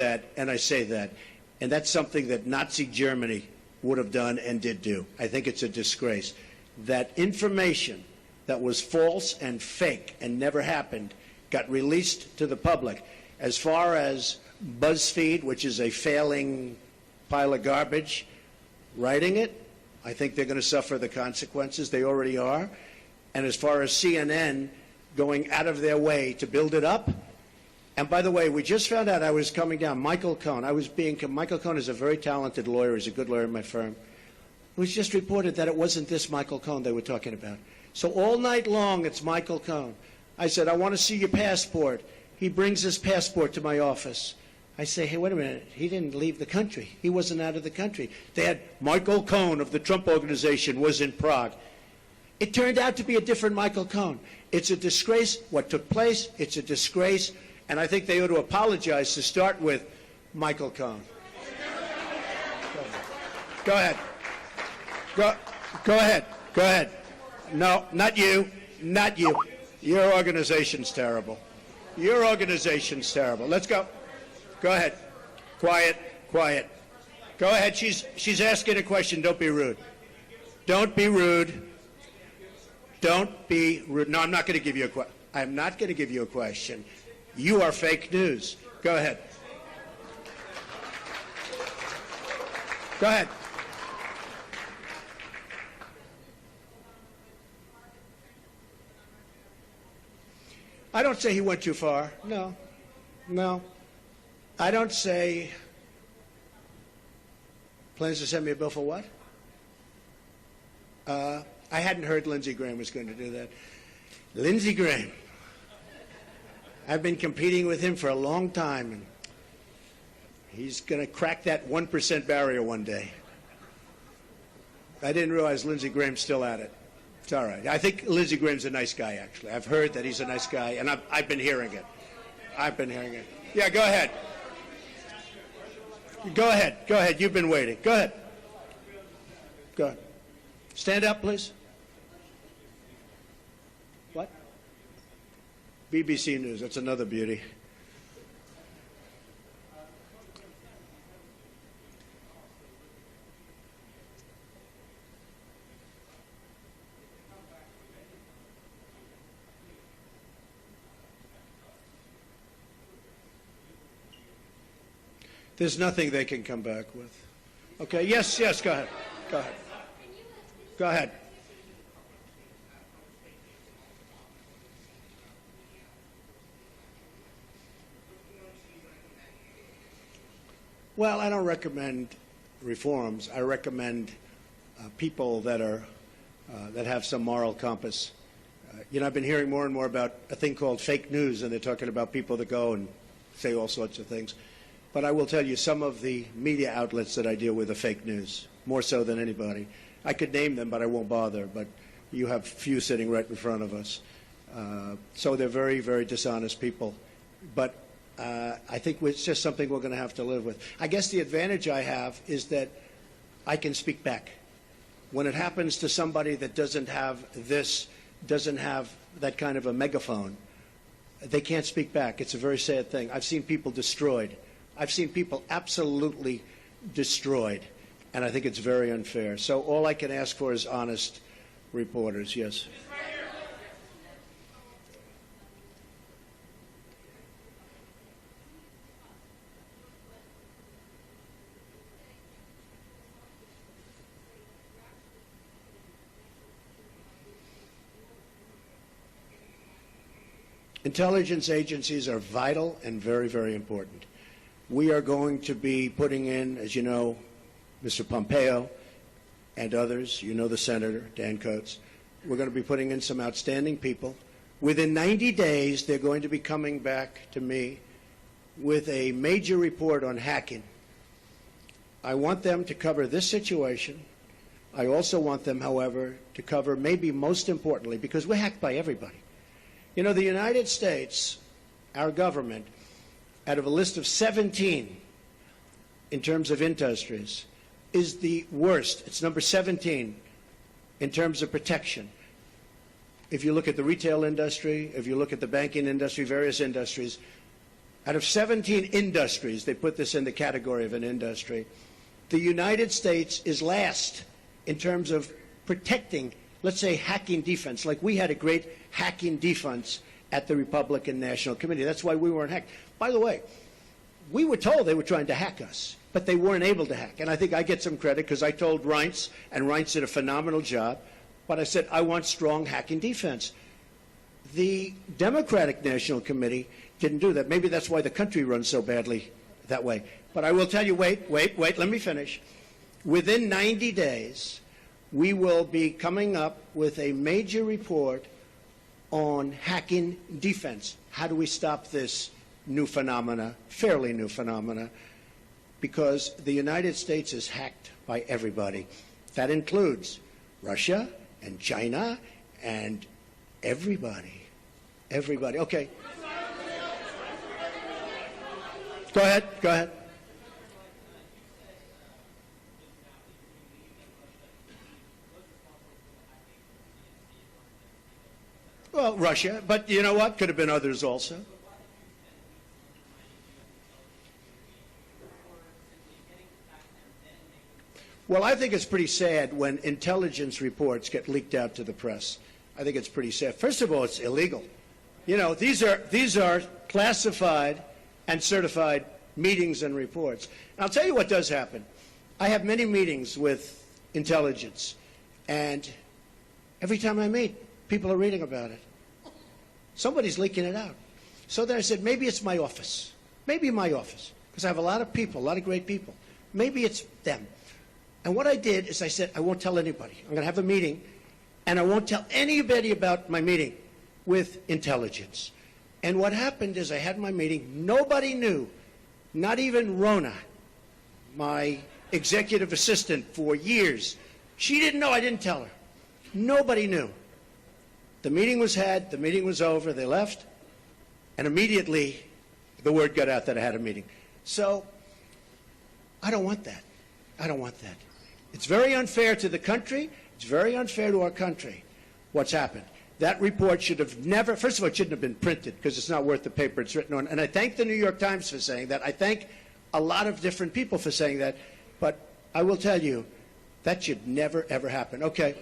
that, and I say that, and that's something that Nazi Germany would have done and did do. I think it's a disgrace. That information that was false and fake and never happened got released to the public. As far as BuzzFeed, which is a failing pile of garbage, writing it, I think they're going to suffer the consequences. They already are. And as far as CNN going out of their way to build it up, and by the way, we just found out, I was coming down, Michael Cohen. Michael Cohen is a very talented lawyer. He's a good lawyer in my firm. It was just reported that it wasn't this Michael Cohen they were talking about. So all night long, it's Michael Cohen. I said, I want to see your passport. He brings his passport to my office. I say, hey, wait a minute. He didn't leave the country. He wasn't out of the country. They had Michael Cohen of the Trump Organization was in Prague. It turned out to be a different Michael Cohen. It's a disgrace what took place. It's a disgrace. And I think they ought to apologize to start with Michael Cohen. Go ahead. Go ahead. Go ahead. No, not you. Not you. Your organization's terrible. Your organization's terrible. Let's go. Go ahead. Quiet. Quiet. Go ahead. She's asking a question. Don't be rude. Don't be rude. Don't be rude. No, I'm not going to give you a question. I'm not going to give you a question. You are fake news. Go ahead. Go ahead. I don't say he went too far. No. No. I don't say plans to send me a bill for what? I hadn't heard Lindsey Graham was going to do that. Lindsey Graham. I've been competing with him for a long time, and he's going to crack that 1% barrier one day. I didn't realize Lindsey Graham's still at it. It's all right. I think Lindsey Graham's a nice guy, actually. I've heard that he's a nice guy, and I've been hearing it. I've been hearing it. Yeah, go ahead. Go ahead. Go ahead. You've been waiting. Go ahead. Go ahead. Stand up, please. What? BBC News. That's another beauty. There's nothing they can come back with. Okay, yes, yes, go ahead. Go ahead. Go ahead. Well, I don't recommend reforms. I recommend people that have some moral compass. You know, I've been hearing more and more about a thing called fake news, and they're talking about people that go and say all sorts of things. But I will tell you, some of the media outlets that I deal with are fake news, more so than anybody. I could name them, but I won't bother. But you have few sitting right in front of us. So they're very, very dishonest people. But I think it's just something we're going to have to live with. I guess the advantage I have is that I can speak back. When it happens to somebody that doesn't have that kind of a megaphone, they can't speak back. It's a very sad thing. I've seen people destroyed. I've seen people absolutely destroyed, and I think it's very unfair. So all I can ask for is honest reporters. Yes. Intelligence agencies are vital and very, very important. We are going to be putting in, as you know, Mr. Pompeo and others, you know the Senator, Dan Coates, we're going to be putting in some outstanding people. Within 90 days, they're going to be coming back to me with a major report on hacking. I want them to cover this situation. I also want them, however, to cover maybe most importantly, because we're hacked by everybody. You know, the United States, our government, out of a list of 17 in terms of industries, is the worst. It's number 17 in terms of protection. If you look at the retail industry, if you look at the banking industry, various industries, out of 17 industries, they put this in the category of an industry, the United States is last in terms of protecting, let's say, hacking defense. Like we had a great hacking defense at the Republican National Committee. That's why we weren't hacked. By the way, we were told they were trying to hack us, but they weren't able to hack. And I think I get some credit because I told Reince, and Reince did a phenomenal job, but I said, I want strong hacking defense. The Democratic National Committee didn't do that. Maybe that's why the country runs so badly that way. But I will tell you, wait, let me finish. Within 90 days, we will be coming up with a major report on hacking defense. How do we stop this new phenomena, fairly new phenomena? Because the United States is hacked by everybody. That includes Russia and China and everybody. Everybody. Okay. Go ahead. Well, Russia, but you know what? Could have been others also. Well, I think it's pretty sad when intelligence reports get leaked out to the press. I think it's pretty sad. First of all, it's illegal. You know, these are classified and certified meetings and reports. And I'll tell you what does happen. I have many meetings with intelligence, and every time I meet, people are reading about it. Somebody's leaking it out. So then I said, maybe it's my office. Maybe my office, because I have a lot of people, a lot of great people. Maybe it's them. And what I did is I said, I won't tell anybody. I'm going to have a meeting, and I won't tell anybody about my meeting with intelligence. And what happened is I had my meeting. Nobody knew, not even Rona, my executive assistant for years. She didn't know. I didn't tell her. Nobody knew. The meeting was had. The meeting was over. They left. And immediately the word got out that I had a meeting. So I don't want that. I don't want that. It's very unfair to the country. It's very unfair to our country what's happened. That report should have never, first of all, it shouldn't have been printed because it's not worth the paper it's written on. And I thank the New York Times for saying that. I thank a lot of different people for saying that. But I will tell you, that should never, ever happen. Okay.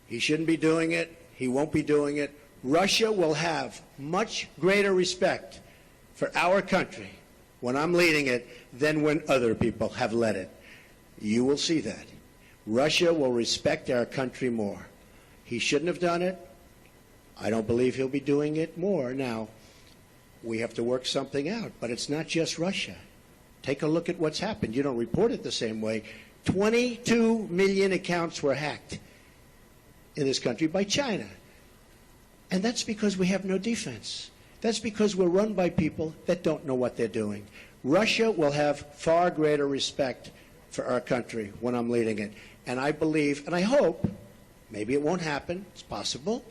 He shouldn't be doing it. He won't be doing it. Russia will have much greater respect for our country when I'm leading it than when other people have led it. You will see that. Russia will respect our country more. He shouldn't have done it. I don't believe he'll be doing it more. Now, we have to work something out, but it's not just Russia. Take a look at what's happened. You don't report it the same way. 22 million accounts were hacked in this country by China. And that's because we have no defense. That's because we're run by people that don't know what they're doing. Russia will have far greater respect for our country when I'm leading it. And I believe, and I hope, maybe it won't happen, it's possible,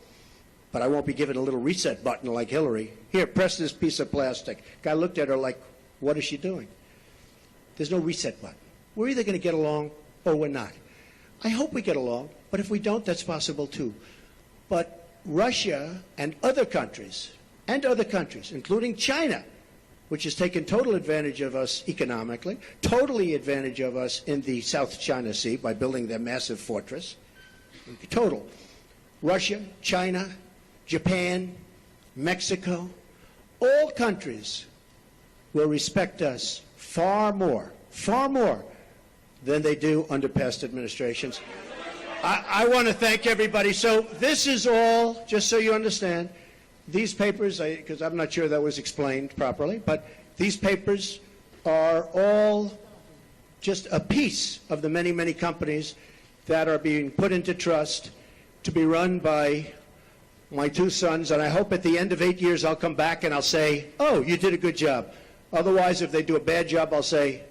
but I won't be given a little reset button like Hillary. Here, press this piece of plastic. Guy looked at her like, what is she doing? There's no reset button. We're either going to get along or we're not. I hope we get along, but if we don't, that's possible too. But Russia and other countries, including China, which has taken total advantage of us economically, totally advantage of us in the South China Sea by building their massive fortress, total. Russia, China, Japan, Mexico, all countries will respect us far more than they do under past administrations. I want to thank everybody. So this is all, just so you understand, these papers, because I'm not sure that was explained properly, but these papers are all just a piece of the many, many companies that are being put into trust to be run by my two sons. And I hope at the end of 8 years I'll come back and I'll say, oh, you did a good job. Otherwise, if they do a bad job, I'll say,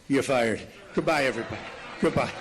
you're fired. Goodbye, everybody. Goodbye.